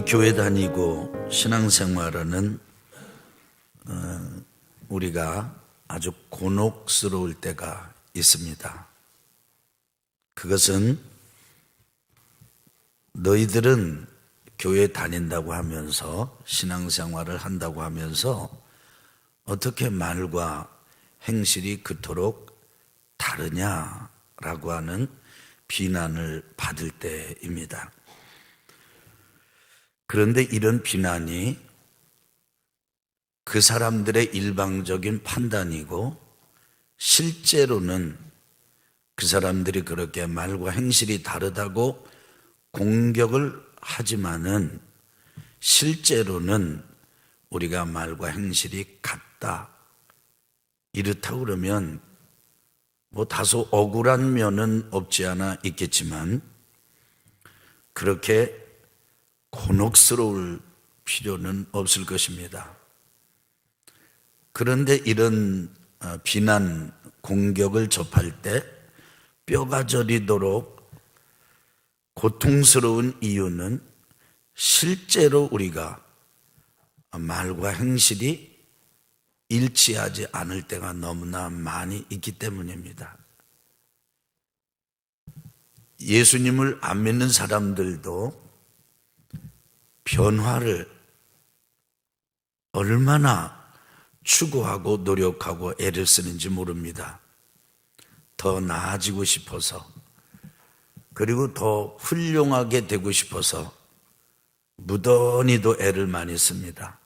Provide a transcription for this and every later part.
교회 다니고 신앙생활하는 우리가 아주 곤혹스러울 때가 있습니다. 그것은 너희들은 교회 다닌다고 하면서 신앙생활을 한다고 하면서 어떻게 말과 행실이 그토록 다르냐라고 하는 비난을 받을 때입니다. 그런데 이런 비난이 그 사람들의 일방적인 판단이고 실제로는 그 사람들이 그렇게 말과 행실이 다르다고 공격을 하지만은 실제로는 우리가 말과 행실이 같다. 이렇다고 그러면 뭐 다소 억울한 면은 없지 않아 있겠지만 그렇게 곤혹스러울 필요는 없을 것입니다. 그런데 이런 비난, 공격을 접할 때 뼈가 저리도록 고통스러운 이유는 실제로 우리가 말과 행실이 일치하지 않을 때가 너무나 많이 있기 때문입니다. 예수님을 안 믿는 사람들도 변화를 얼마나 추구하고 노력하고 애를 쓰는지 모릅니다. 더 나아지고 싶어서, 그리고 더 훌륭하게 되고 싶어서 무던히도 애를 많이 씁니다.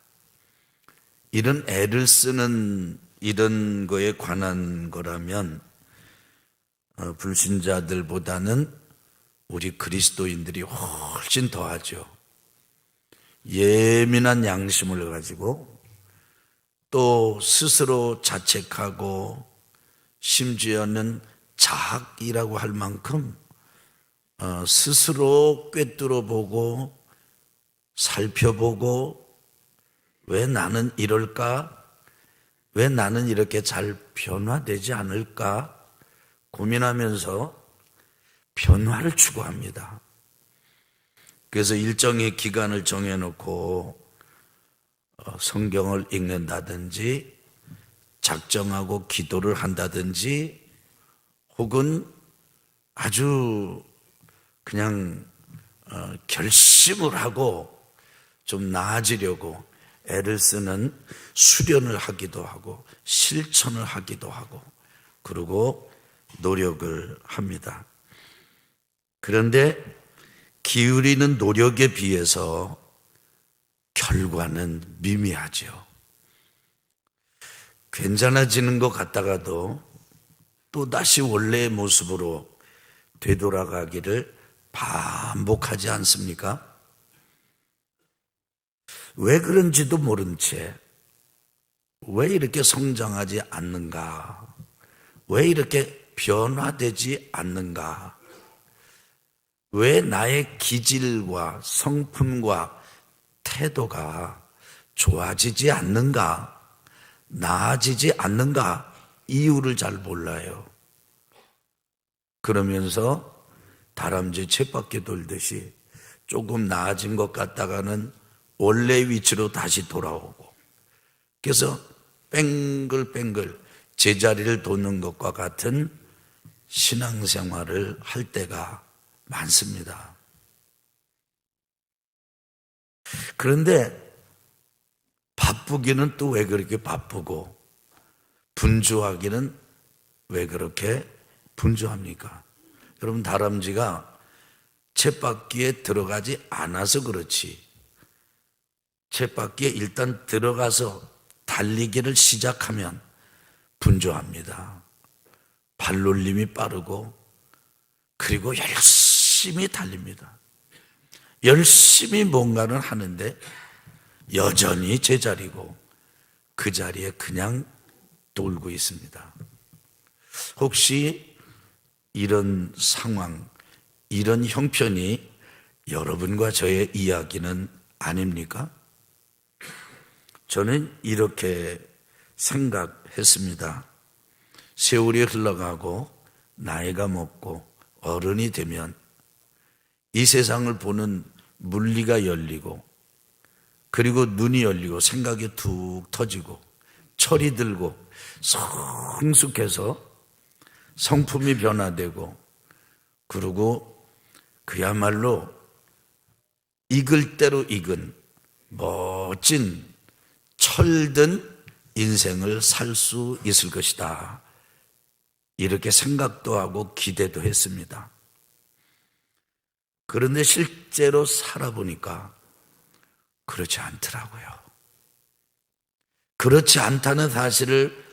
이런 애를 쓰는 이런 거에 관한 거라면 불신자들보다는 우리 그리스도인들이 훨씬 더하죠. 예민한 양심을 가지고 또 스스로 자책하고 심지어는 자학이라고 할 만큼 스스로 꿰뚫어 보고 살펴보고 왜 나는 이럴까? 왜 나는 이렇게 잘 변화되지 않을까? 고민하면서 변화를 추구합니다. 그래서 일정의 기간을 정해놓고 성경을 읽는다든지 작정하고 기도를 한다든지 혹은 아주 그냥 결심을 하고 좀 나아지려고 애를 쓰는 수련을 하기도 하고 실천을 하기도 하고 그리고 노력을 합니다. 그런데 기울이는 노력에 비해서 결과는 미미하죠. 괜찮아지는 것 같다가도 또다시 원래의 모습으로 되돌아가기를 반복하지 않습니까? 왜 그런지도 모른 채 왜 이렇게 성장하지 않는가? 왜 이렇게 변화되지 않는가? 왜 나의 기질과 성품과 태도가 좋아지지 않는가? 나아지지 않는가? 이유를 잘 몰라요. 그러면서 다람쥐 쳇바퀴 돌듯이 조금 나아진 것 같다가는 원래 위치로 다시 돌아오고 그래서 뱅글뱅글 제자리를 도는 것과 같은 신앙생활을 할 때가 많습니다. 그런데 바쁘기는 또 왜 그렇게 바쁘고 분주하기는 왜 그렇게 분주합니까? 여러분 다람쥐가 쳇바퀴에 들어가지 않아서 그렇지 쳇바퀴에 일단 들어가서 달리기를 시작하면 분주합니다. 발놀림이 빠르고 그리고 열심히 달립니다. 열심히 뭔가를 하는데 여전히 제자리고 그 자리에 그냥 돌고 있습니다. 혹시 이런 상황, 이런 형편이 여러분과 저의 이야기는 아닙니까? 저는 이렇게 생각했습니다. 세월이 흘러가고 나이가 먹고 어른이 되면 이 세상을 보는 물리가 열리고 그리고 눈이 열리고 생각이 툭 터지고 철이 들고 성숙해서 성품이 변화되고, 그리고 그야말로 익을 대로 익은 멋진 철든 인생을 살 수 있을 것이다, 이렇게 생각도 하고 기대도 했습니다. 그런데 실제로 살아보니까 그렇지 않더라고요. 그렇지 않다는 사실을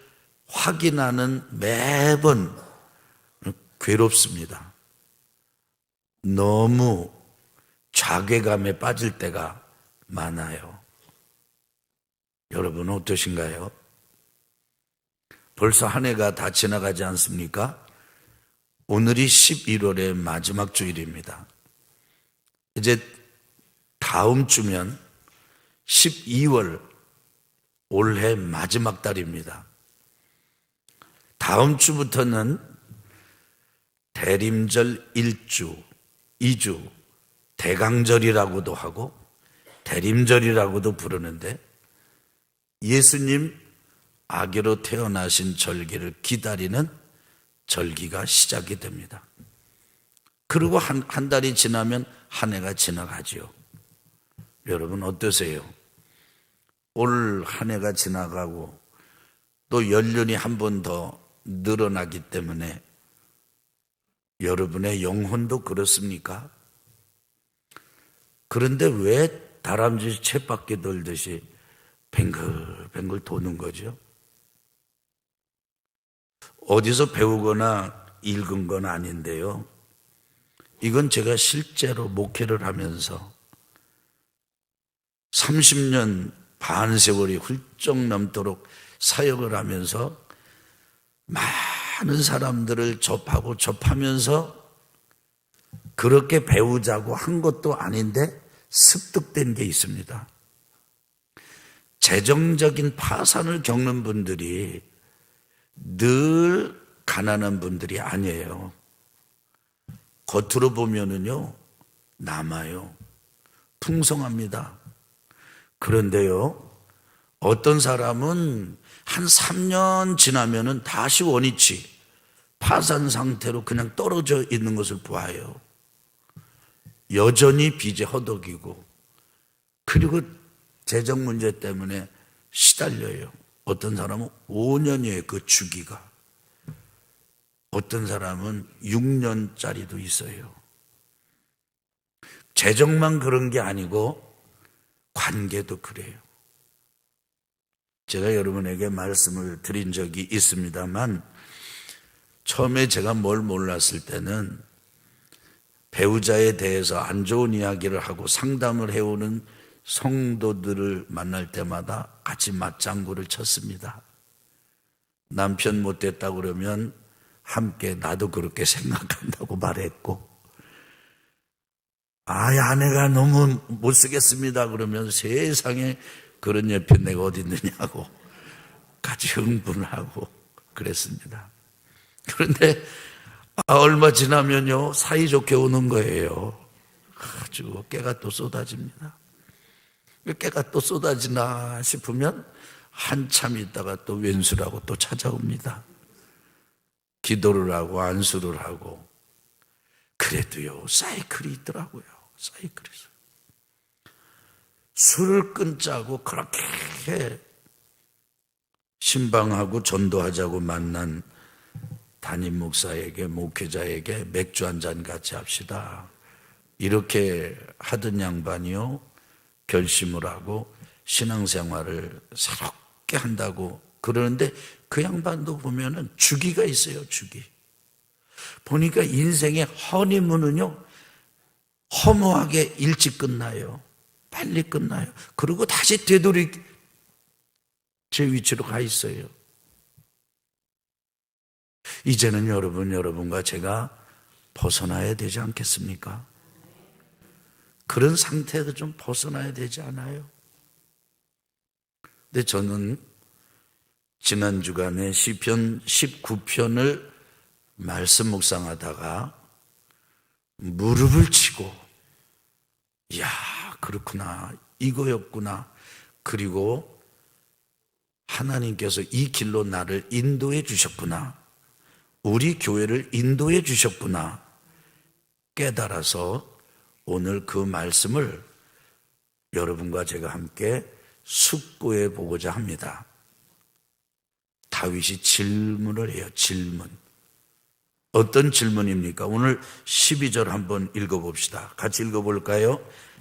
확인하는 매번 괴롭습니다. 너무 자괴감에 빠질 때가 많아요. 여러분 어떠신가요? 벌써 한 해가 다 지나가지 않습니까? 오늘이 11월의 마지막 주일입니다. 이제 다음 주면 12월, 올해 마지막 달입니다. 다음 주부터는 대림절 1주, 2주, 대강절이라고도 하고 대림절이라고도 부르는데, 예수님 아기로 태어나신 절기를 기다리는 절기가 시작이 됩니다. 그리고 한 달이 지나면 한 해가 지나가죠. 여러분 어떠세요? 올 한 해가 지나가고 또 연륜이 한 번 더 늘어나기 때문에 여러분의 영혼도 그렇습니까? 그런데 왜 다람쥐 쳇바퀴 돌듯이 뱅글뱅글 도는 거죠? 어디서 배우거나 읽은 건 아닌데요, 이건 제가 실제로 목회를 하면서 30년 반 세월이 훌쩍 넘도록 사역을 하면서 많은 사람들을 접하면서 그렇게 배우자고 한 것도 아닌데 습득된 게 있습니다. 재정적인 파산을 겪는 분들이 늘 가난한 분들이 아니에요. 겉으로 보면은요, 남아요. 풍성합니다. 그런데요, 어떤 사람은 한 3년 지나면은 다시 원위치, 파산 상태로 그냥 떨어져 있는 것을 보아요. 여전히 빚에 허덕이고, 그리고 재정 문제 때문에 시달려요. 어떤 사람은 5년이에요, 그 주기가. 어떤 사람은 6년짜리도 있어요. 재정만 그런 게 아니고 관계도 그래요. 제가 여러분에게 말씀을 드린 적이 있습니다만, 처음에 제가 뭘 몰랐을 때는 배우자에 대해서 안 좋은 이야기를 하고 상담을 해오는 성도들을 만날 때마다 같이 맞장구를 쳤습니다. 남편 못됐다고 그러면 함께 나도 그렇게 생각한다고 말했고, 아내가 너무 못쓰겠습니다 그러면 세상에 그런 옆에 내가 어디 있느냐고 같이 흥분을 하고 그랬습니다. 그런데 얼마 지나면요, 사이좋게 오는 거예요. 아주 깨가 또 쏟아집니다. 깨가 또 쏟아지나 싶으면 한참 있다가 또 왼수라고 또 찾아옵니다. 기도를 하고 안수를 하고. 그래도요, 사이클이 있더라고요. 사이클이 있어요. 술을 끊자고 그렇게 신방하고 전도하자고 만난 담임 목사에게, 목회자에게 맥주 한잔 같이 합시다, 이렇게 하던 양반이요, 결심을 하고 신앙생활을 새롭게 한다고 그러는데, 그 양반도 보면은 주기가 있어요. 주기. 보니까 인생의 허니문은요, 허무하게 일찍 끝나요. 빨리 끝나요. 그리고 다시 되돌이 제 위치로 가 있어요. 이제는 여러분과 제가 벗어나야 되지 않겠습니까? 그런 상태에서 좀 벗어나야 되지 않아요? 근데 저는 지난 주간에 시편 19편을 말씀 묵상하다가 무릎을 치고, 이야, 그렇구나, 이거였구나. 그리고 하나님께서 이 길로 나를 인도해 주셨구나. 우리 교회를 인도해 주셨구나. 깨달아서 오늘 그 말씀을 여러분과 제가 함께 숙고해 보고자 합니다. 다윗이 질문을 해요. 질문. 어떤 질문입니까? 오늘 12절 한번 읽어봅시다. 같이 읽어볼까요?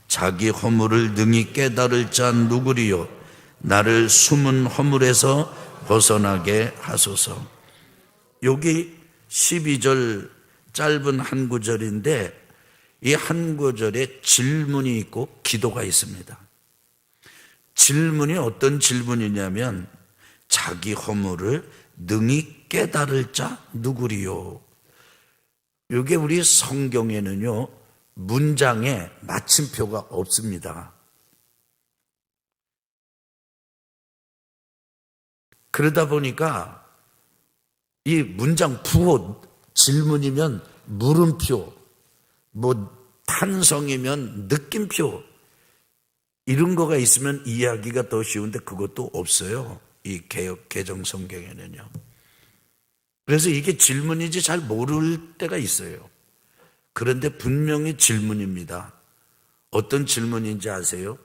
자기 허물을 능히 깨달을 자 누구리요? 나를 숨은 허물에서 벗어나게 하소서. 여기 12절 짧은 한 구절인데 이 한 구절에 질문이 있고 기도가 있습니다. 질문이 어떤 질문이냐면 자기 허물을 능히 깨달을 자 누구리요? 이게 우리 성경에는요 문장에 마침표가 없습니다. 그러다 보니까 이 문장 부호 질문이면 물음표, 탄성이면 느낌표 이런 거가 있으면 이해하기가 더 쉬운데 그것도 없어요. 이 개역 개정 성경에는요. 그래서 이게 질문인지 잘 모를 때가 있어요. 그런데 분명히 질문입니다. 어떤 질문인지 아세요?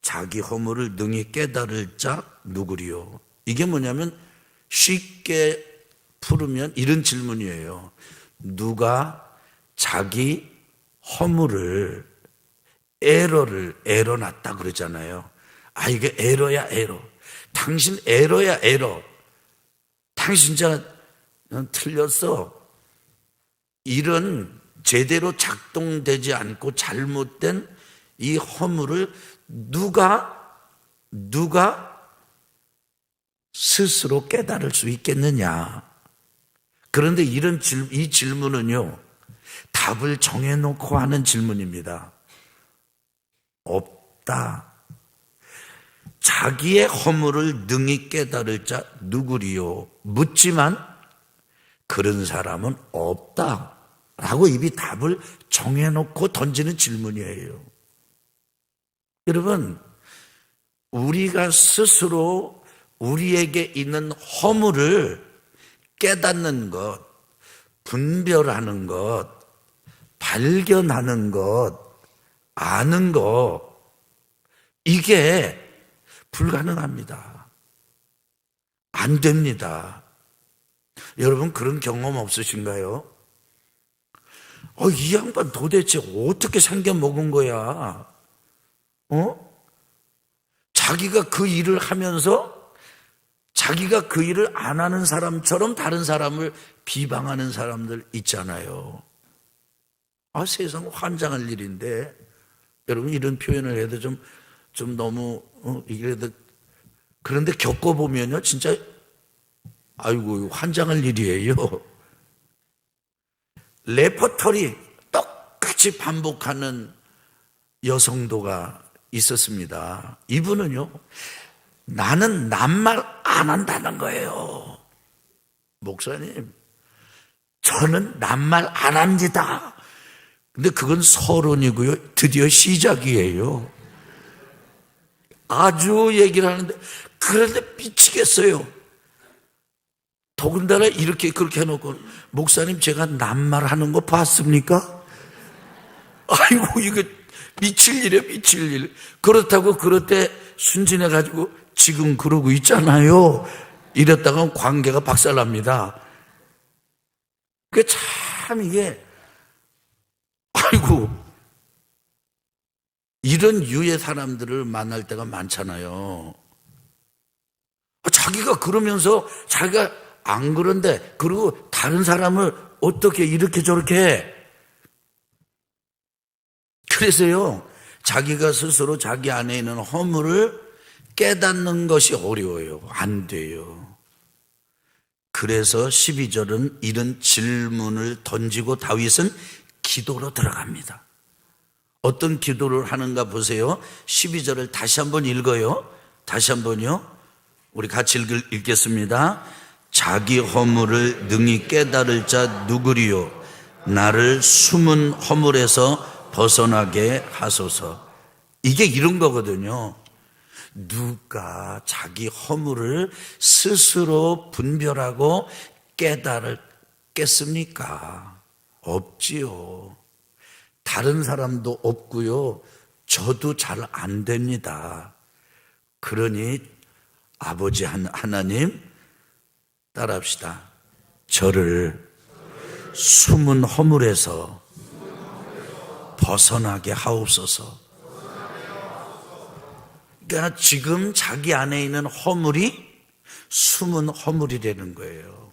자기 허물을 능히 깨달을 자 누구리요? 이게 뭐냐면 쉽게 풀으면 이런 질문이에요. 누가 자기 허물을 에러 났다 그러잖아요. 아 이게 에러야 에러. 당신 에러야 에러. 당신 진짜 틀렸어. 이런 제대로 작동되지 않고 잘못된 이 허물을 누가 스스로 깨달을 수 있겠느냐. 그런데 이 질문은요 답을 정해놓고 하는 질문입니다. 없다. 자기의 허물을 능히 깨달을 자 누구리요? 묻지만 그런 사람은 없다 라고 입이 답을 정해놓고 던지는 질문이에요. 여러분, 우리가 스스로 우리에게 있는 허물을 깨닫는 것, 분별하는 것, 발견하는 것, 아는 것, 이게 불가능합니다. 안 됩니다. 여러분 그런 경험 없으신가요? 이 양반 도대체 어떻게 생겨 먹은 거야? 자기가 그 일을 하면서 자기가 그 일을 안 하는 사람처럼 다른 사람을 비방하는 사람들 있잖아요. 세상 환장할 일인데 여러분 이런 표현을 해도 좀 너무 이래도 그런데 겪어보면요 진짜 아이고 환장할 일이에요. 레퍼토리 똑같이 반복하는 여성도가 있었습니다. 이분은요 나는 낱말 안 한다는 거예요. 목사님 저는 낱말 안 합니다. 근데 그건 서론이고요 드디어 시작이에요. 아주 얘기를 하는데 그런데 미치겠어요. 더군다나 그렇게 해놓고 목사님 제가 낱말하는 거 봤습니까? 아이고 이거 미칠 일이에요 미칠 일. 그렇다고 그럴 때 순진해가지고 지금 그러고 있잖아요 이랬다가 관계가 박살납니다. 그게 참 이게 아이고 이런 유의 사람들을 만날 때가 많잖아요. 자기가 그러면서 자기가 안 그런데 그리고 다른 사람을 어떻게 이렇게 저렇게 해. 그래서요 자기가 스스로 자기 안에 있는 허물을 깨닫는 것이 어려워요. 안 돼요. 그래서 12절은 이런 질문을 던지고 다윗은 기도로 들어갑니다. 어떤 기도를 하는가 보세요. 12절을 다시 한번 읽어요. 다시 한번요. 우리 같이 읽겠습니다. 자기 허물을 능히 깨달을 자 누구리요? 나를 숨은 허물에서 벗어나게 하소서. 이게 이런 거거든요. 누가 자기 허물을 스스로 분별하고 깨달겠습니까? 없지요. 다른 사람도 없고요. 저도 잘 안 됩니다. 그러니 아버지 하나님 따라합시다. 저를 숨은 허물에서 벗어나게 하옵소서. 그러니까 지금 자기 안에 있는 허물이 숨은 허물이라는 거예요.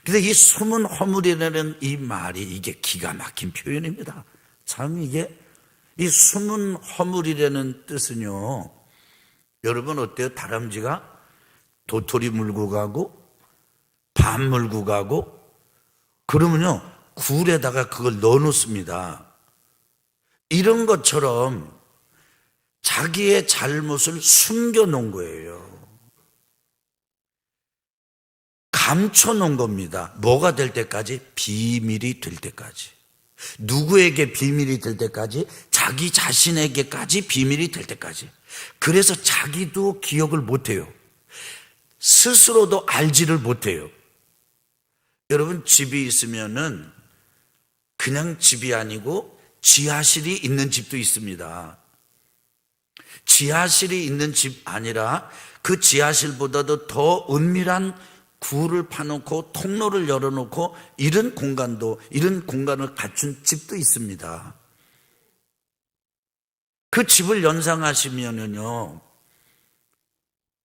근데 이 숨은 허물이라는 이 말이 이게 기가 막힌 표현입니다. 참 이게 이 숨은 허물이라는 뜻은요. 여러분 어때요? 다람쥐가 도토리 물고 가고 밤 물고 가고 그러면요 굴에다가 그걸 넣어 놓습니다. 이런 것처럼 자기의 잘못을 숨겨 놓은 거예요. 감춰 놓은 겁니다. 뭐가 될 때까지? 비밀이 될 때까지. 누구에게 비밀이 될 때까지? 자기 자신에게까지 비밀이 될 때까지. 그래서 자기도 기억을 못해요. 스스로도 알지를 못해요. 여러분 집이 있으면은 그냥 집이 아니고 지하실이 있는 집도 있습니다. 지하실이 있는 집 아니라 그 지하실보다도 더 은밀한 굴을 파놓고 통로를 열어놓고 이런 공간을 갖춘 집도 있습니다. 그 집을 연상하시면은요,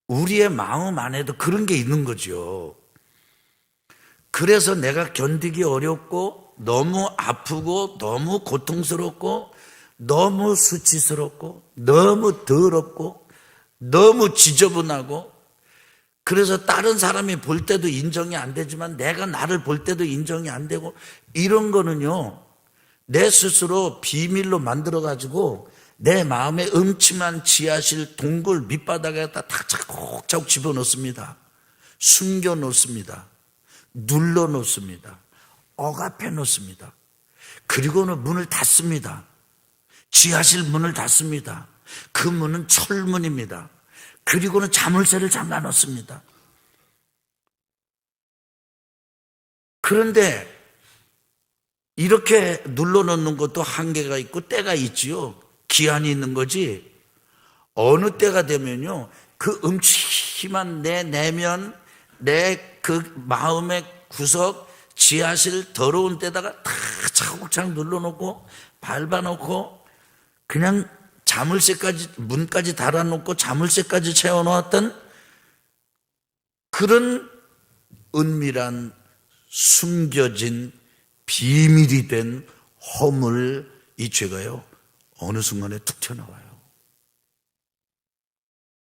우리의 마음 안에도 그런 게 있는 거죠. 그래서 내가 견디기 어렵고 너무 아프고 너무 고통스럽고 너무 수치스럽고 너무 더럽고 너무 지저분하고 그래서 다른 사람이 볼 때도 인정이 안 되지만 내가 나를 볼 때도 인정이 안 되고 이런 거는요 내 스스로 비밀로 만들어 가지고 내 마음의 음침한 지하실 동굴 밑바닥에다 다 차곡차곡 집어넣습니다. 숨겨놓습니다. 눌러놓습니다. 억압해 놓습니다. 그리고는 문을 닫습니다. 지하실 문을 닫습니다. 그 문은 철문입니다. 그리고는 자물쇠를 잠가 놓습니다. 그런데 이렇게 눌러놓는 것도 한계가 있고 때가 있지요. 기한이 있는 거지. 어느 때가 되면요 그 음침한 내 내면 내 그 마음의 구석 지하실 더러운 데다가 다 차곡차곡 눌러놓고 밟아놓고 그냥 자물쇠까지 문까지 달아놓고 자물쇠까지 채워놓았던 그런 은밀한 숨겨진 비밀이 된 허물 이 죄가요 어느 순간에 툭 튀어나와요.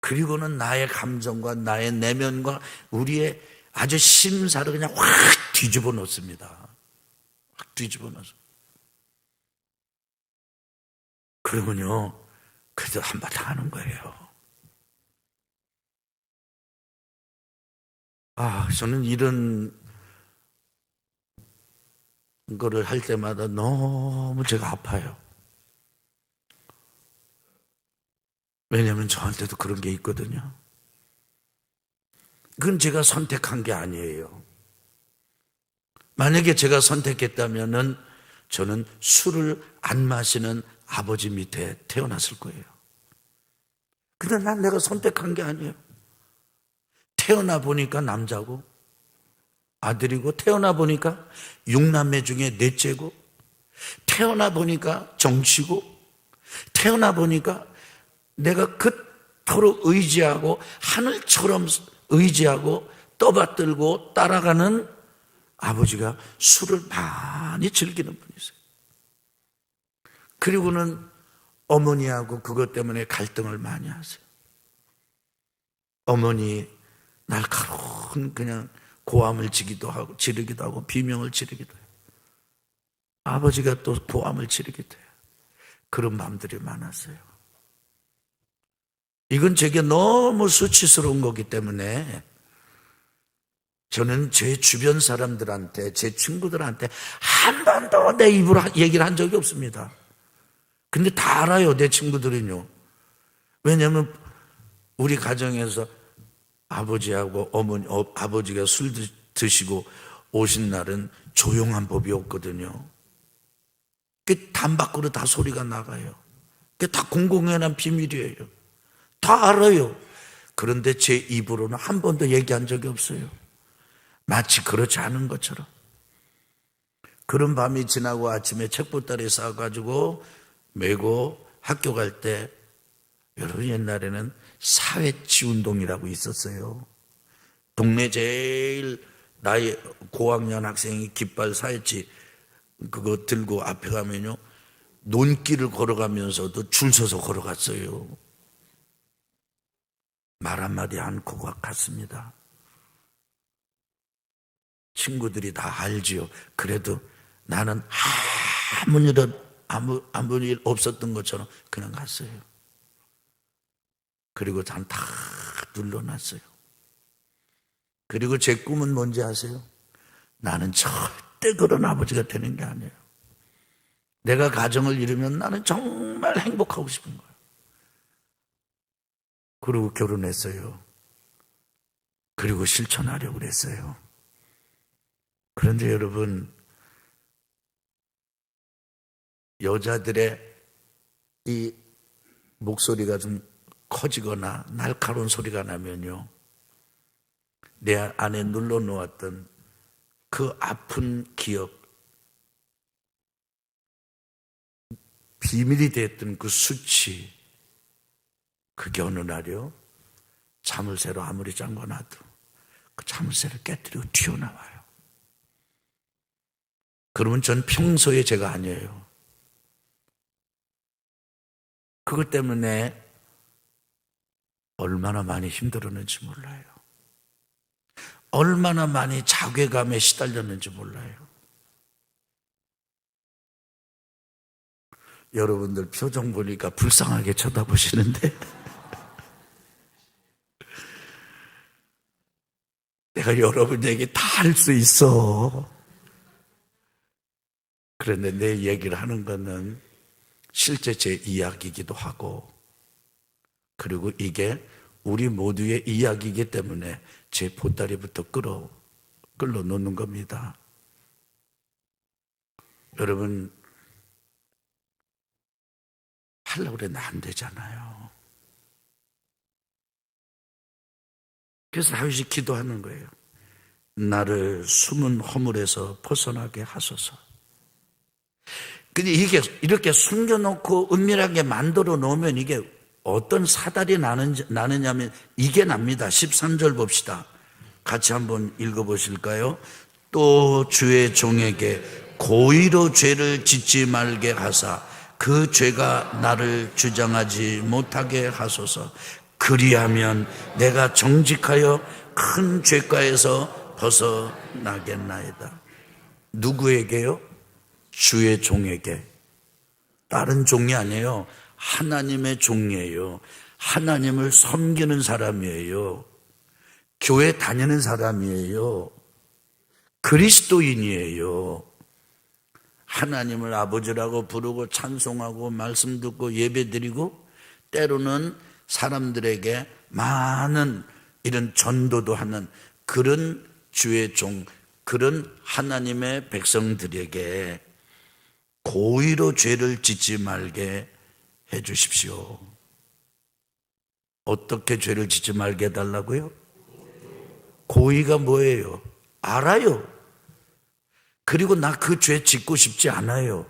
그리고는 나의 감정과 나의 내면과 우리의 아주 심사를 그냥 확 뒤집어 놓습니다. 확 뒤집어 놓습니다. 그러면요 그래도 한바탕 하는 거예요. 저는 이런 거를 할 때마다 너무 제가 아파요. 왜냐하면 저한테도 그런 게 있거든요. 그건 제가 선택한 게 아니에요. 만약에 제가 선택했다면은 저는 술을 안 마시는 아버지 밑에 태어났을 거예요. 근데 난 내가 선택한 게 아니에요. 태어나 보니까 남자고 아들이고 태어나 보니까 6남매 중에 넷째고 태어나 보니까 정치고 태어나 보니까 내가 그토록 의지하고 하늘처럼 의지하고 떠받들고 따라가는 아버지가 술을 많이 즐기는 분이세요. 그리고는 어머니하고 그것 때문에 갈등을 많이 하세요. 어머니 날카로운 그냥 고함을 지르기도 하고 비명을 지르기도 해요. 아버지가 또 고함을 지르기도 해요. 그런 마음들이 많았어요. 이건 제게 너무 수치스러운 거기 때문에 저는 제 주변 사람들한테 제 친구들한테 한 번도 내 입으로 얘기를 한 적이 없습니다. 근데 다 알아요, 내 친구들은요. 왜냐하면 우리 가정에서 아버지하고 어머니, 아버지가 술 드시고 오신 날은 조용한 법이 없거든요. 그 담 밖으로 다 소리가 나가요. 그게 다 공공연한 비밀이에요. 다 알아요. 그런데 제 입으로는 한 번도 얘기한 적이 없어요. 마치 그렇지 않은 것처럼. 그런 밤이 지나고 아침에 책보따리 싸가지고 메고 학교 갈 때, 여러분 옛날에는 사회치 운동이라고 있었어요. 동네 제일 나이 고학년 학생이 깃발 사회치 그거 들고 앞에 가면요, 논길을 걸어가면서도 줄 서서 걸어갔어요. 말 한마디 않고 갔습니다. 친구들이 다 알지요. 그래도 나는 아무 일 없었던 것처럼 그냥 갔어요. 그리고 다 눌러놨어요. 그리고 제 꿈은 뭔지 아세요? 나는 절대 그런 아버지가 되는 게 아니에요. 내가 가정을 이루면 나는 정말 행복하고 싶은 거예요. 그리고 결혼했어요. 그리고 실천하려고 그랬어요. 그런데 여러분, 여자들의 이 목소리가 좀 커지거나 날카로운 소리가 나면요, 내 안에 눌러놓았던 그 아픈 기억, 비밀이 됐던 그 수치, 그게 어느 날이요, 자물쇠로 아무리 잠궈놔도 그 자물쇠를 깨뜨리고 튀어나와요. 그러면 전 평소에 제가 아니에요. 그것 때문에 얼마나 많이 힘들었는지 몰라요. 얼마나 많이 자괴감에 시달렸는지 몰라요. 여러분들 표정 보니까 불쌍하게 쳐다보시는데 내가 여러분 얘기 다 할 수 있어. 그런데 내 얘기를 하는 거는 실제 제 이야기이기도 하고, 그리고 이게 우리 모두의 이야기이기 때문에 제 보따리부터 끌어 놓는 겁니다. 여러분, 하려고 그랬는데 안 되잖아요. 그래서 다윗이 기도하는 거예요. 나를 숨은 허물에서 벗어나게 하소서. 근데 이게 이렇게 숨겨놓고 은밀하게 만들어 놓으면 이게 어떤 사달이 나느냐면 이게 납니다. 13절 봅시다. 같이 한번 읽어보실까요? 또 주의 종에게 고의로 죄를 짓지 말게 하사 그 죄가 나를 주장하지 못하게 하소서. 그리하면 내가 정직하여 큰 죄가에서 벗어나겠나이다. 누구에게요? 주의 종에게. 다른 종이 아니에요. 하나님의 종이에요. 하나님을 섬기는 사람이에요. 교회 다니는 사람이에요. 그리스도인이에요. 하나님을 아버지라고 부르고 찬송하고 말씀 듣고 예배드리고 때로는 사람들에게 많은 이런 전도도 하는 그런 주의 종, 그런 하나님의 백성들에게 고의로 죄를 짓지 말게 해 주십시오. 어떻게 죄를 짓지 말게 해달라고요? 고의가 뭐예요? 알아요. 그리고 나 그 죄 짓고 싶지 않아요.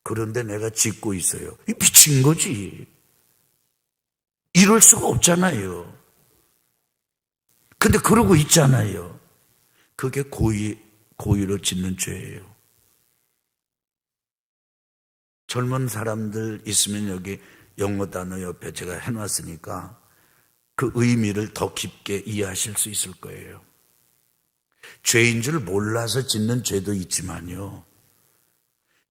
그런데 내가 짓고 있어요. 이 미친 거지. 이럴 수가 없잖아요. 근데 그러고 있잖아요. 그게 고의로 짓는 죄예요. 젊은 사람들 있으면 여기 영어 단어 옆에 제가 해놨으니까 그 의미를 더 깊게 이해하실 수 있을 거예요. 죄인 줄 몰라서 짓는 죄도 있지만요,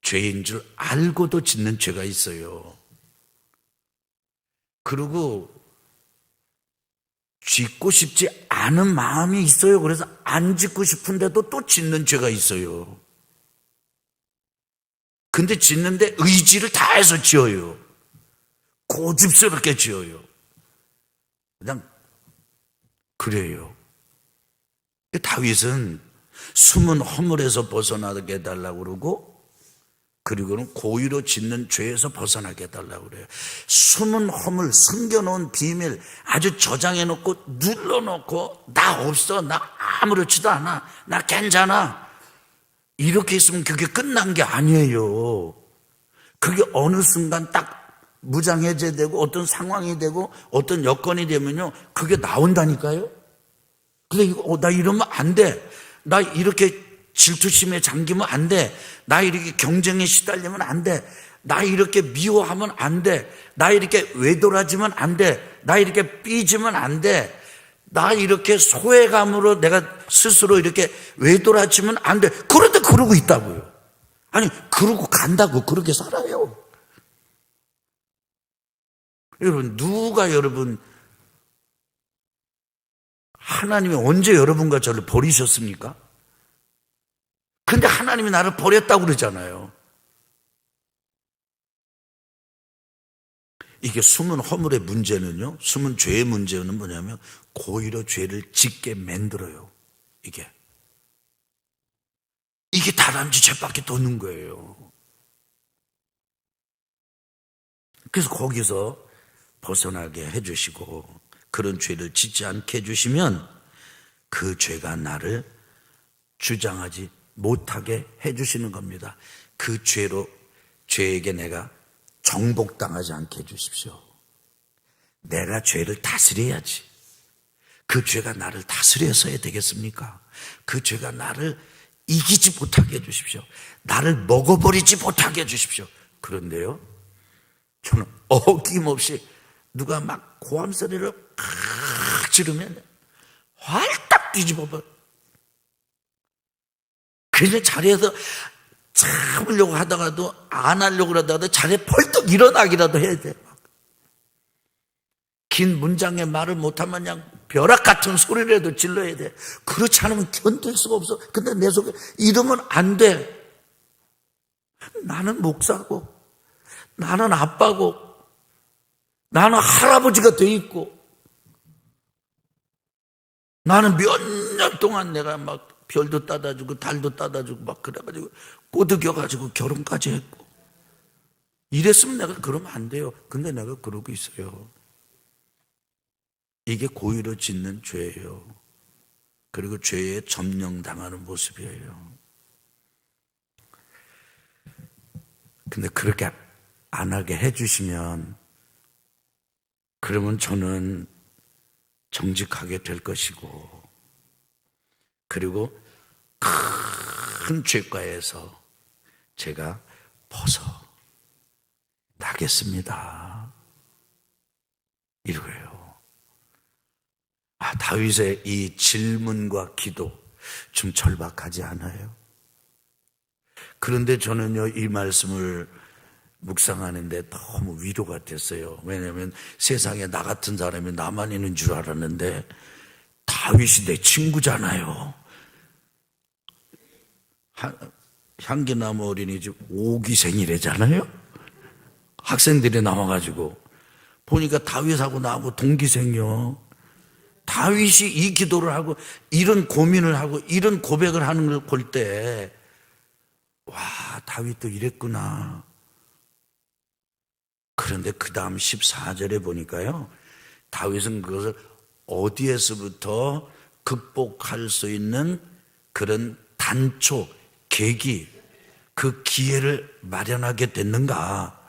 죄인 줄 알고도 짓는 죄가 있어요. 그리고 짓고 싶지 않은 마음이 있어요. 그래서 안 짓고 싶은데도 또 짓는 죄가 있어요. 근데 짓는데 의지를 다해서 지어요. 고집스럽게 지어요. 그냥 그래요. 다윗은 숨은 허물에서 벗어나게 해달라고 그러고, 그리고는 고의로 짓는 죄에서 벗어나게 해달라고 그래요. 숨은 허물, 숨겨놓은 비밀 아주 저장해놓고 눌러놓고, 나 없어, 나 아무렇지도 않아, 나 괜찮아, 이렇게 있으면 그게 끝난 게 아니에요. 그게 어느 순간 딱 무장해제되고 어떤 상황이 되고 어떤 여건이 되면요, 그게 나온다니까요. 근데 나 이러면 안 돼, 나 이렇게 질투심에 잠기면 안 돼, 나 이렇게 경쟁에 시달리면 안 돼, 나 이렇게 미워하면 안 돼, 나 이렇게 외돌아지면 안 돼, 나 이렇게 삐지면 안 돼, 나 이렇게 소외감으로 내가 스스로 이렇게 외돌아지면 안 돼. 그런데 그러고 있다고요. 아니, 그러고 간다고. 그렇게 살아요. 여러분, 여러분, 하나님이 언제 여러분과 저를 버리셨습니까? 근데 하나님이 나를 버렸다고 그러잖아요. 이게 숨은 허물의 문제는요, 숨은 죄의 문제는 뭐냐면 고의로 죄를 짓게 만들어요. 이게 다람쥐 죄밖에 없는 거예요. 그래서 거기서 벗어나게 해주시고, 그런 죄를 짓지 않게 해주시면 그 죄가 나를 주장하지 못하게 해주시는 겁니다. 그 죄에게 내가 정복당하지 않게 해주십시오. 내가 죄를 다스려야지. 그 죄가 나를 다스려서야 되겠습니까? 그 죄가 나를 이기지 못하게 해주십시오. 나를 먹어버리지 못하게 해주십시오. 그런데요, 저는 어김없이 누가 막 고함소리를 칵 지르면 활딱 뒤집어버려. 그래서 자리에서 참으려고 하다가도, 안 하려고 하다가도 자리에 벌떡 일어나기라도 해야 돼. 긴 문장의 말을 못하면 그냥 벼락 같은 소리라도 질러야 돼. 그렇지 않으면 견딜 수가 없어. 근데 내 속에 이러면 안 돼. 나는 목사고, 나는 아빠고, 나는 할아버지가 돼 있고, 나는 몇 년 동안 내가 막 별도 따다주고 달도 따다주고 막 그래가지고 꼬드겨가지고 결혼까지 했고, 이랬으면 내가 그러면 안 돼요. 근데 내가 그러고 있어요. 이게 고의로 짓는 죄예요. 그리고 죄에 점령당하는 모습이에요. 근데 그렇게 안 하게 해주시면, 그러면 저는 정직하게 될 것이고, 그리고 큰 죄과에서 제가 벗어나겠습니다. 이거예요. 다윗의 이 질문과 기도 좀 절박하지 않아요? 그런데 저는요, 이 말씀을 묵상하는데 너무 위로가 됐어요. 왜냐하면 세상에 나 같은 사람이 나만 있는 줄 알았는데 다윗이 내 친구잖아요. 향기나무 어린이집 5기 생이래잖아요. 학생들이 나와가지고 보니까 다윗하고 나하고 동기생이요. 다윗이 이 기도를 하고 이런 고민을 하고 이런 고백을 하는 걸 볼 때, 와, 다윗도 이랬구나. 그런데 그 다음 14절에 보니까요, 다윗은 그것을 어디에서부터 극복할 수 있는 그런 단초, 계기, 그 기회를 마련하게 됐는가?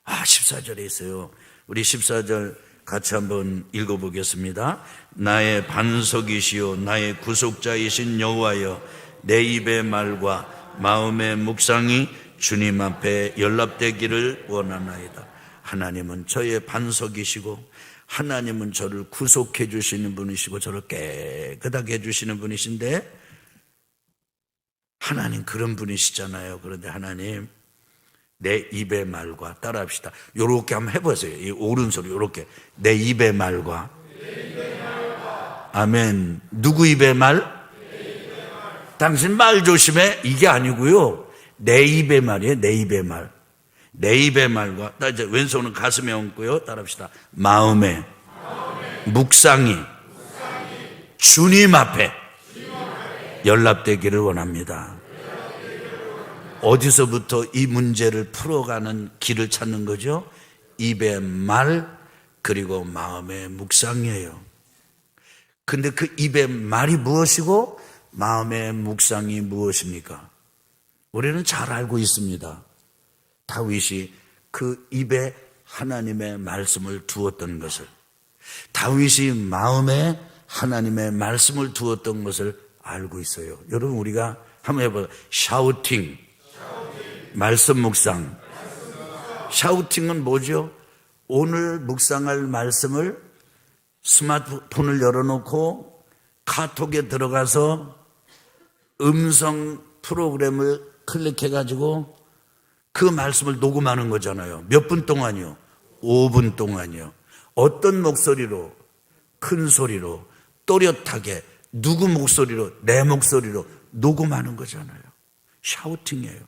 14절에 있어요. 우리 14절 같이 한번 읽어보겠습니다. 나의 반석이시요 나의 구속자이신 여호와여, 내 입의 말과 마음의 묵상이 주님 앞에 연락되기를 원하나이다. 하나님은 저의 반석이시고, 하나님은 저를 구속해 주시는 분이시고, 저를 깨끗하게 해주시는 분이신데, 하나님 그런 분이시잖아요. 그런데 하나님, 내 입의 말과, 따라합시다. 요렇게 한번 해보세요. 이 오른손 요렇게. 내 입의 말과. 아멘. 누구 입의 말? 당신 말 조심해. 이게 아니고요. 내 입의 말이에요. 내 입의 말. 내 입의 말과, 이제 왼손은 가슴에 얹고요. 따라합시다. 마음에 묵상이 주님 앞에 연락되기를 원합니다. 어디서부터 이 문제를 풀어가는 길을 찾는 거죠? 입의 말 그리고 마음의 묵상이에요. 근데 그 입의 말이 무엇이고 마음의 묵상이 무엇입니까? 우리는 잘 알고 있습니다. 다윗이 그 입에 하나님의 말씀을 두었던 것을, 다윗이 마음에 하나님의 말씀을 두었던 것을 알고 있어요. 여러분, 우리가 한번 해봐요. 샤우팅, 말씀 묵상. 샤우팅은 뭐죠? 오늘 묵상할 말씀을 스마트폰을 열어놓고 카톡에 들어가서 음성 프로그램을 클릭해가지고 그 말씀을 녹음하는 거잖아요. 몇 분 동안이요? 5분 동안이요. 어떤 목소리로? 큰 소리로, 또렷하게, 누구 목소리로? 내 목소리로 녹음하는 거잖아요. 샤우팅이에요.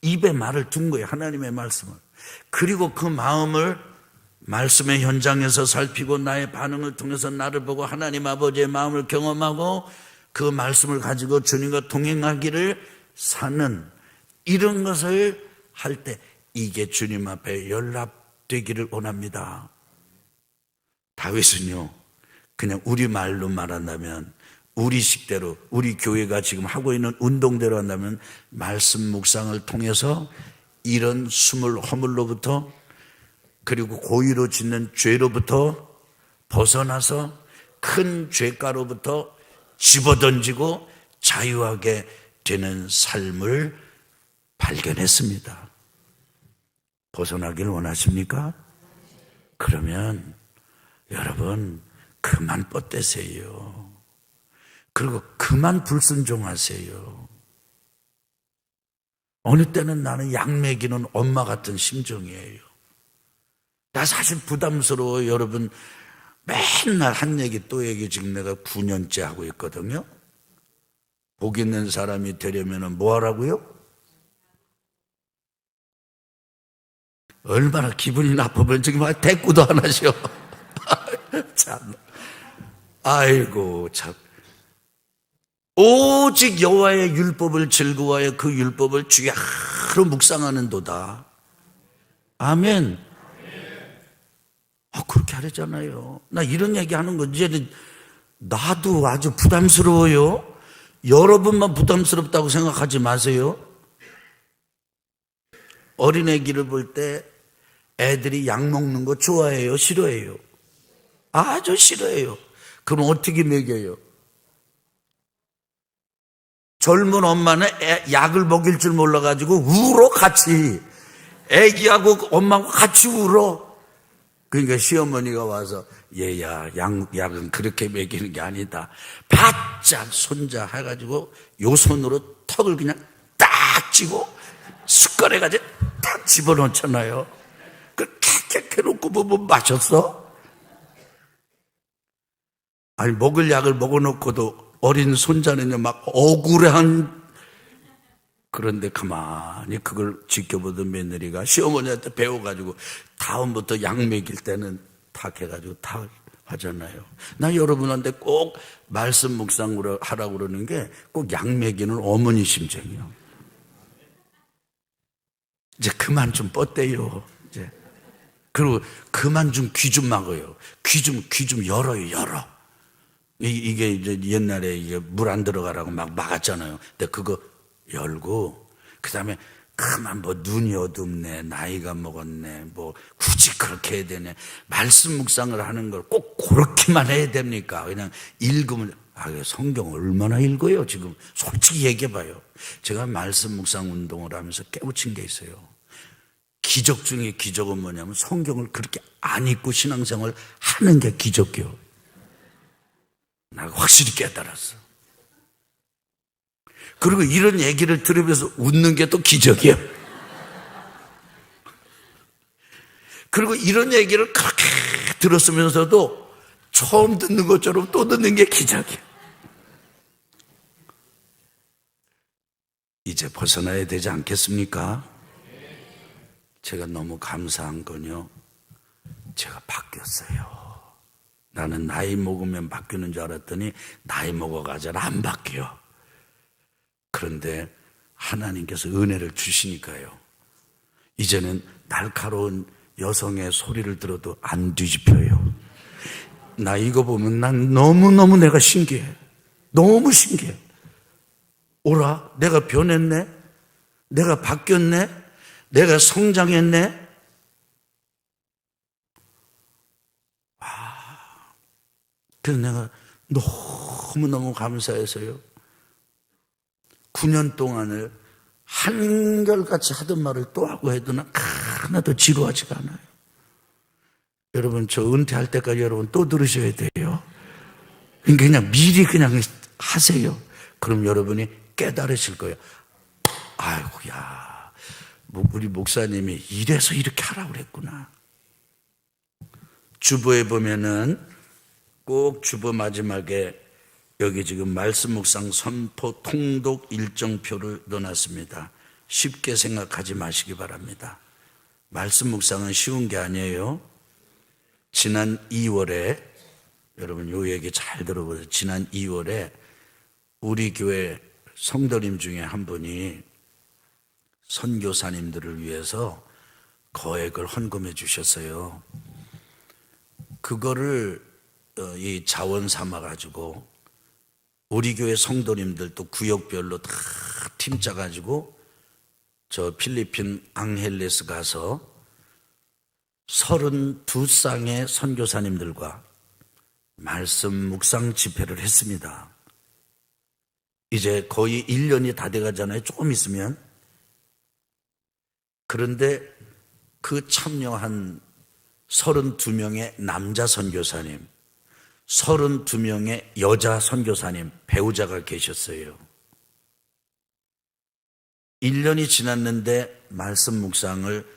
입에 말을 둔 거예요. 하나님의 말씀을. 그리고 그 마음을 말씀의 현장에서 살피고 나의 반응을 통해서 나를 보고 하나님 아버지의 마음을 경험하고 그 말씀을 가지고 주님과 동행하기를 사는, 이런 것을 할 때 이게 주님 앞에 연락되기를 원합니다. 다윗은요, 그냥 우리 말로 말한다면, 우리 식대로, 우리 교회가 지금 하고 있는 운동대로 한다면 말씀 묵상을 통해서 이런 숨을 허물로부터, 그리고 고의로 짓는 죄로부터 벗어나서 큰 죄가로부터 집어던지고 자유하게 되는 삶을 발견했습니다. 벗어나길 원하십니까? 그러면 여러분 그만 뻗대세요. 그리고 그만 불순종하세요. 어느 때는 나는 양 먹이는 엄마 같은 심정이에요. 나 사실 부담스러워요. 여러분, 맨날 한 얘기 또 얘기 지금 내가 9년째 하고 있거든요. 복 있는 사람이 되려면 뭐 하라고요? 얼마나 기분이 나쁘면 지금 대꾸도 안 하셔. 참. 아이고 참. 오직 여호와의 율법을 즐거워하여 그 율법을 주야 하루 묵상하는도다. 아멘. 그렇게 하랬잖아요. 나 이런 얘기 하는 거 이제는 나도 아주 부담스러워요. 여러분만 부담스럽다고 생각하지 마세요. 어린애기를 볼 때 애들이 약 먹는 거 좋아해요? 싫어해요? 아주 싫어해요. 그럼 어떻게 먹여요? 젊은 엄마는 약을 먹일 줄 몰라가지고 울어 같이. 애기하고 엄마하고 같이 울어. 그러니까 시어머니가 와서 얘야 약은 그렇게 먹이는 게 아니다. 바짝 손자 해가지고 요 손으로 턱을 그냥 딱 쥐고 숟가락에 딱 집어넣잖아요. 그 캬캬 해놓고 뭐 마셨어? 아니 먹을 약을 먹어놓고도 어린 손자는요 막 억울한. 그런데 가만히 그걸 지켜보던 며느리가 시어머니한테 배워가지고 다음부터 약 먹일 때는 탁 해가지고 탁 하잖아요. 나 여러분한테 꼭 말씀 묵상으로 하라고 그러는 게 꼭 약 먹이는 어머니 심정이요. 이제 그만 좀 뻗대요. 이제. 그리고 그만 좀 귀 좀 막아요. 귀 좀 열어요. 이게 이제 옛날에 이게 물 안 들어가라고 막 막았잖아요. 근데 그거 열고, 그 다음에 그만 뭐 눈이 어둡네, 나이가 먹었네, 뭐 굳이 그렇게 해야 되네. 말씀 묵상을 하는 걸 꼭 그렇게만 해야 됩니까? 그냥 읽으면, 성경 얼마나 읽어요, 지금? 솔직히 얘기해봐요. 제가 말씀 묵상 운동을 하면서 깨우친 게 있어요. 기적 중에 기적은 뭐냐면 성경을 그렇게 안 읽고 신앙생활 하는 게 기적이요. 나 확실히 깨달았어. 그리고 이런 얘기를 들으면서 웃는 게 또 기적이야. 그리고 이런 얘기를 그렇게 들었으면서도 처음 듣는 것처럼 또 듣는 게 기적이야. 이제 벗어나야 되지 않겠습니까? 제가 너무 감사한 건요, 제가 바뀌었어요. 나는 나이 먹으면 바뀌는 줄 알았더니 나이 먹어가지고 안 바뀌어. 그런데 하나님께서 은혜를 주시니까요, 이제는 날카로운 여성의 소리를 들어도 안 뒤집혀요. 나 이거 보면 난 너무너무 내가 신기해. 너무 신기해. 오라, 내가 변했네? 내가 바뀌었네? 내가 성장했네? 그래서 내가 너무너무 감사해서요, 9년 동안을 한결같이 하던 말을 또 하고 해도 하나도 지루하지가 않아요. 여러분, 저 은퇴할 때까지 여러분 또 들으셔야 돼요. 그냥 미리 그냥 하세요. 그럼 여러분이 깨달으실 거예요. 아이고야, 우리 목사님이 이래서 이렇게 하라고 그랬구나. 주보에 보면은 꼭 주보 마지막에 여기 지금 말씀 묵상 선포 통독 일정표를 넣어놨습니다. 쉽게 생각하지 마시기 바랍니다. 말씀 묵상은 쉬운 게 아니에요. 지난 2월에, 여러분 요 얘기 잘 들어보세요. 지난 2월에 우리 교회 성도님 중에 한 분이 선교사님들을 위해서 거액을 헌금해 주셨어요. 그거를 이 자원 삼아 가지고 우리 교회 성도님들도 구역별로 다 팀 짜 가지고 저 필리핀 앙헬레스 가서 32쌍의 선교사님들과 말씀 묵상 집회를 했습니다. 이제 거의 1년이 다 돼가잖아요. 조금 있으면. 그런데 그 참여한 32명의 남자 선교사님, 32명의 여자 선교사님, 배우자가 계셨어요. 1년이 지났는데 말씀 묵상을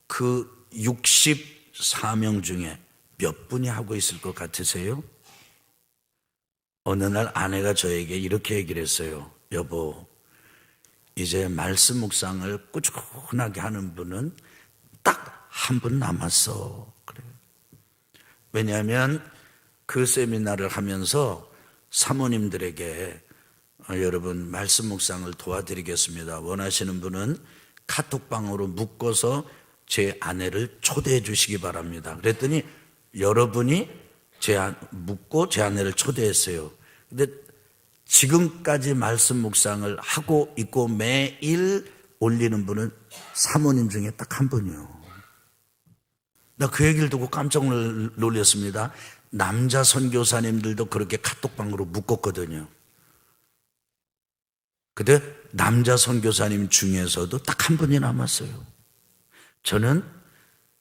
그 64명 중에 몇 분이 하고 있을 것 같으세요? 어느 날 아내가 저에게 이렇게 얘기를 했어요. 여보, 이제 말씀 묵상을 꾸준하게 하는 분은 딱 한 분 남았어. 그래요. 왜냐하면 그 세미나를 하면서 사모님들에게 여러분 말씀 묵상을 도와드리겠습니다. 원하시는 분은 카톡방으로 묶어서 제 아내를 초대해 주시기 바랍니다. 그랬더니 여러분이 묻고 제 아내를 초대했어요. 근데 지금까지 말씀 묵상을 하고 있고 매일 올리는 분은 사모님 중에 딱 한 분이요. 나 그 얘기를 듣고 깜짝 놀랐습니다. 남자 선교사님들도 그렇게 카톡방으로 묶었거든요. 근데 남자 선교사님 중에서도 딱 한 분이 남았어요. 저는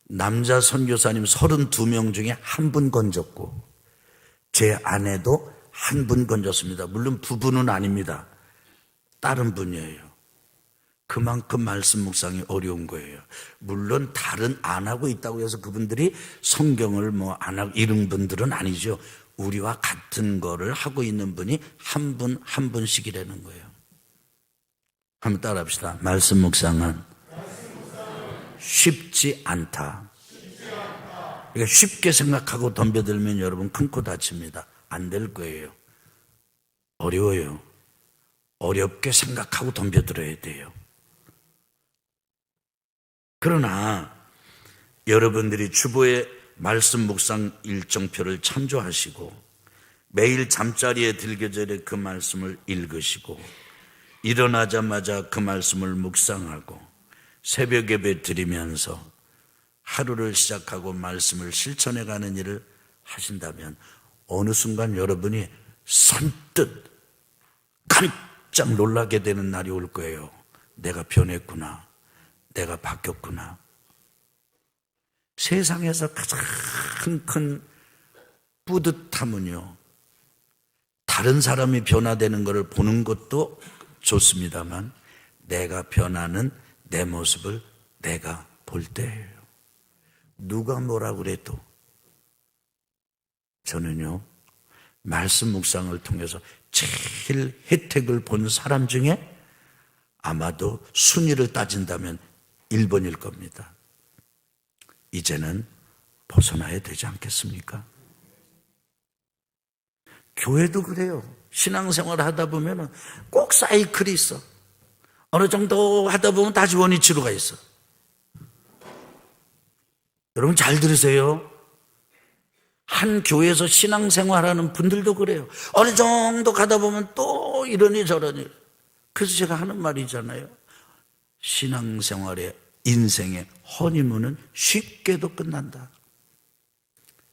남자 선교사님 32명 중에 한 분 건졌고 제 아내도 한 분 건졌습니다. 물론 부부는 아닙니다. 다른 분이에요. 그만큼 말씀 묵상이 어려운 거예요. 물론 다른 안 하고 있다고 해서 그분들이 성경을 안 하고 이런 분들은 아니죠. 우리와 같은 거를 하고 있는 분이 한 분 한 분씩이라는 거예요. 한번 따라 합시다. 말씀 묵상은 쉽지 않다. 그러니까 쉽게 생각하고 덤벼들면 여러분 큰 코 다칩니다. 안 될 거예요. 어려워요. 어렵게 생각하고 덤벼들어야 돼요. 그러나 여러분들이 주보에 말씀 묵상 일정표를 참조하시고 매일 잠자리에 들기 전에 그 말씀을 읽으시고 일어나자마자 그 말씀을 묵상하고 새벽 예배 드리면서 하루를 시작하고 말씀을 실천해가는 일을 하신다면 어느 순간 여러분이 선뜻 깜짝 놀라게 되는 날이 올 거예요. 내가 변했구나. 내가 바뀌었구나. 세상에서 가장 큰 뿌듯함은요, 다른 사람이 변화되는 것을 보는 것도 좋습니다만 내가 변하는 내 모습을 내가 볼 때예요. 누가 뭐라 그래도 저는요, 말씀 묵상을 통해서 제일 혜택을 본 사람 중에 아마도 순위를 따진다면 1번일 겁니다. 이제는 벗어나야 되지 않겠습니까? 교회도 그래요. 신앙생활 하다 보면 꼭 사이클이 있어. 어느 정도 하다 보면 다시 원위치로가 있어. 여러분 잘 들으세요. 한 교회에서 신앙생활하는 분들도 그래요. 어느 정도 가다 보면 또 이러니 저러니. 그래서 제가 하는 말이잖아요. 신앙생활의 인생의 허니문은 쉽게도 끝난다.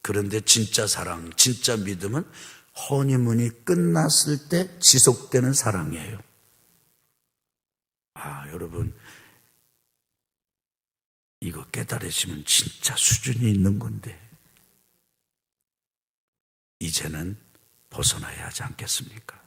그런데 진짜 사랑, 진짜 믿음은 허니문이 끝났을 때 지속되는 사랑이에요. 여러분 이거 깨달으시면 진짜 수준이 있는 건데 이제는 벗어나야 하지 않겠습니까?